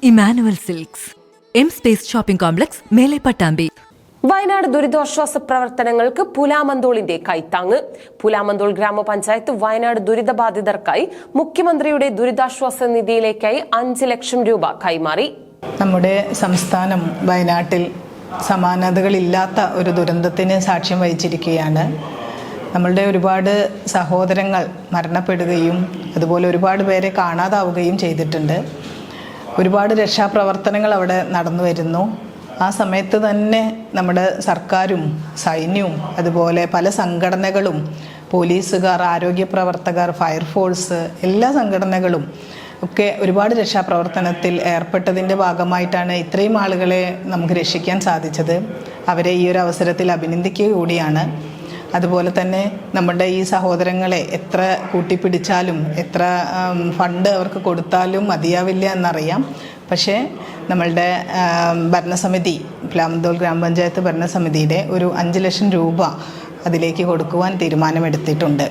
Emmanuel silks, M space shopping complex, മേലെ പട്ടാമ്പി. വയനാട് ദുരിതാശ്വാസ പ്രവർത്തനങ്ങൾക്ക് പുലാമന്തോളിന്റെ കൈത്താങ്ങ്. പുലാമന്തോൾ ഗ്രാമപഞ്ചായത്ത് വയനാട് ദുരിതബാധിതർക്കായി മുഖ്യമന്ത്രിയുടെ ദുരിതാശ്വാസ നിധിയിലേക്കായി 5 ലക്ഷം രൂപ കൈമാറി. നമ്മുടെ സംസ്ഥാനം വയനാട്ടിൽ സമാനതകളില്ലാത്ത ഒരു ദുരന്തത്തിന് സാക്ഷ്യം വഹിച്ചിരിക്കുകയാണ്. നമ്മളുടെ ഒരുപാട് സഹോദരങ്ങൾ മരണപ്പെടുകയും അതുപോലെ ഒരുപാട് പേരെ കാണാതാവുകയും ചെയ്തിട്ടുണ്ട്. ഒരുപാട് രക്ഷാപ്രവർത്തനങ്ങൾ അവിടെ നടന്നു വരുന്നു. ആ സമയത്ത് തന്നെ നമ്മുടെ സർക്കാരും സൈന്യവും അതുപോലെ പല സംഘടനകളും, പോലീസുകാർ, ആരോഗ്യ പ്രവർത്തകർ, ഫയർഫോഴ്സ്, എല്ലാ സംഘടനകളും ഒക്കെ ഒരുപാട് രക്ഷാപ്രവർത്തനത്തിൽ ഏർപ്പെട്ടതിൻ്റെ ഭാഗമായിട്ടാണ് ഇത്രയും ആളുകളെ നമുക്ക് രക്ഷിക്കാൻ സാധിച്ചത്. അവരെ ഈ ഒരു അവസരത്തിൽ അഭിനന്ദിക്കുക കൂടിയാണ്. അതുപോലെ തന്നെ നമ്മുടെ ഈ സഹോദരങ്ങളെ എത്ര കൂട്ടിപ്പിടിച്ചാലും എത്ര ഫണ്ട് അവർക്ക് കൊടുത്താലും മതിയാവില്ല എന്നറിയാം. പക്ഷേ നമ്മളുടെ ഭരണസമിതി, പുലാമന്തോൾ ഗ്രാമപഞ്ചായത്ത് ഭരണസമിതിയുടെ ഒരു 5 ലക്ഷം രൂപ അതിലേക്ക് കൊടുക്കുവാൻ തീരുമാനമെടുത്തിട്ടുണ്ട്.